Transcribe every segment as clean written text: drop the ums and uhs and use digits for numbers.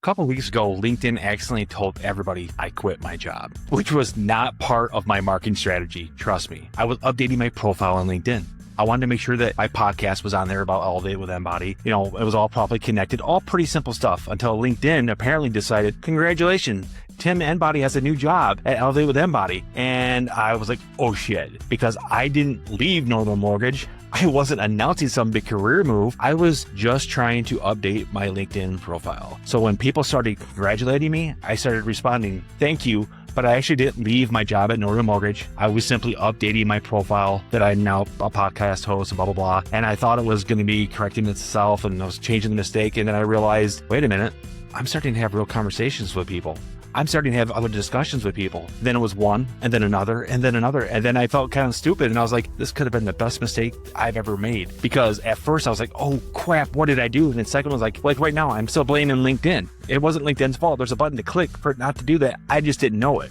A couple of weeks ago, LinkedIn accidentally told everybody I quit my job, which was not part of my marketing strategy. Trust me. I was updating my profile on LinkedIn. I wanted to make sure that my podcast was on there about Elevate with Enbody. You know, it was all properly connected, all pretty simple stuff until LinkedIn apparently decided, congratulations, Tim Enbody has a new job at Elevate with Enbody. And I was like, oh shit, because I didn't leave Northern Mortgage. I wasn't announcing some big career move. I was just trying to update my LinkedIn profile. So when people started congratulating me, I started responding, thank you. But I actually didn't leave my job at Northern Mortgage. I was simply updating my profile that I'm now a podcast host and blah, blah, blah. And I thought it was going to be correcting itself and I was changing the mistake. And then I realized, wait a minute, I'm starting to have real conversations with people. I'm starting to have other discussions with people. Then it was one, and then another, and then another. And then I felt kind of stupid. And I was like, this could have been the best mistake I've ever made. Because at first I was like, oh crap, what did I do? And then second was like right now, I'm still blaming LinkedIn. It wasn't LinkedIn's fault. There's a button to click for it not to do that. I just didn't know it.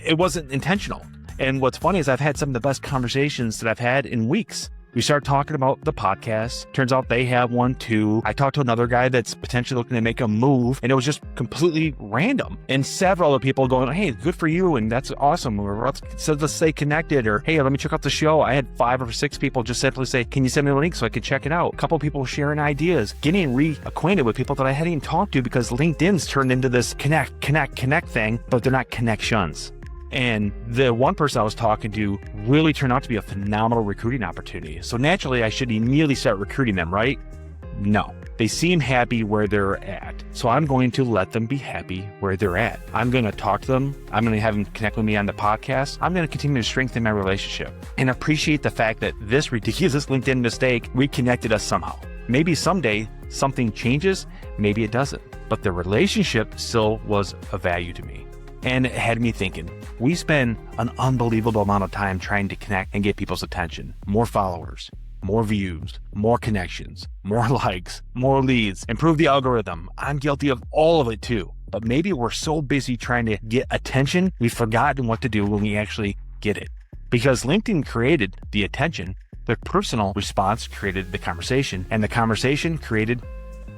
It wasn't intentional. And what's funny is I've had some of the best conversations that I've had in weeks. We started talking about the podcast. Turns out they have one too. I talked to another guy that's potentially looking to make a move, and it was just completely random. And several other people going, hey, good for you, and that's awesome. Or let's stay connected. Or hey, let me check out the show. I had 5 or 6 people just simply say, can you send me a link so I can check it out? A couple of people sharing ideas, getting reacquainted with people that I hadn't even talked to because LinkedIn's turned into this connect thing, but they're not connections. And the one person I was talking to really turned out to be a phenomenal recruiting opportunity. So naturally, I should immediately start recruiting them, right? No, they seem happy where they're at. So I'm going to let them be happy where they're at. I'm going to talk to them. I'm going to have them connect with me on the podcast. I'm going to continue to strengthen my relationship and appreciate the fact that this ridiculous LinkedIn mistake reconnected us somehow. Maybe someday something changes, maybe it doesn't, but the relationship still was of value to me. And it had me thinking, we spend an unbelievable amount of time trying to connect and get people's attention. More followers, more views, more connections, more likes, more leads, improve the algorithm. I'm guilty of all of it too. But maybe we're so busy trying to get attention, we've forgotten what to do when we actually get it. Because LinkedIn created the attention, the personal response created the conversation, and the conversation created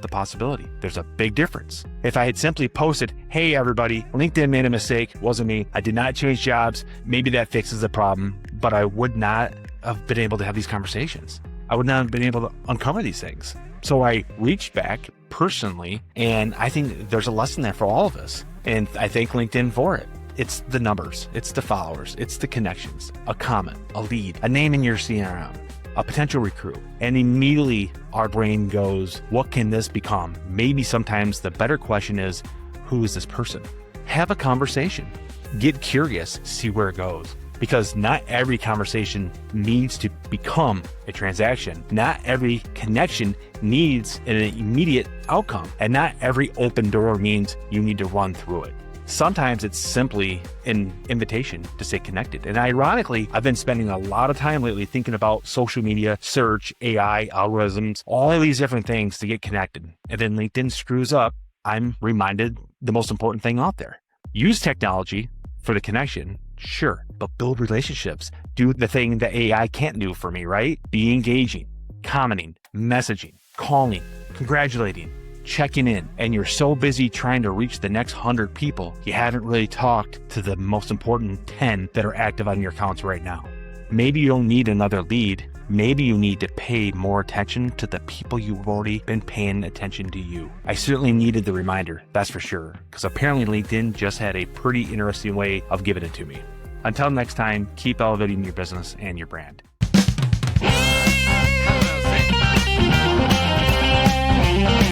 the possibility. There's a big difference. If I had simply posted, hey everybody, LinkedIn made a mistake, wasn't me, I did not change jobs, maybe that fixes the problem, but I would not have been able to have these conversations. I would not have been able to uncover these things. So I reached back personally, and I think there's a lesson there for all of us. And I thank LinkedIn for it. It's the numbers, it's the followers, it's the connections, a comment, a lead, a name in your CRM, a potential recruit. And immediately our brain goes, what can this become? Maybe sometimes the better question is, who is this person? Have a conversation, get curious, see where it goes. Because not every conversation needs to become a transaction. Not every connection needs an immediate outcome. And not every open door means you need to run through it. Sometimes it's simply an invitation to stay connected. And ironically, I've been spending a lot of time lately thinking about social media, search, AI, algorithms, all of these different things to get connected. And then LinkedIn screws up. I'm reminded the most important thing out there. Use technology for the connection, sure, but build relationships. Do the thing that AI can't do for me, right? Be engaging, commenting, messaging, calling, congratulating, checking in. And you're so busy trying to reach the next 100 people, you haven't really talked to the most important 10 that are active on your accounts right now. Maybe you don't need another lead. Maybe you need to pay more attention to the people you've already been paying attention to you. I certainly needed the reminder, that's for sure, because apparently LinkedIn just had a pretty interesting way of giving it to me. Until next time, keep elevating your business and your brand.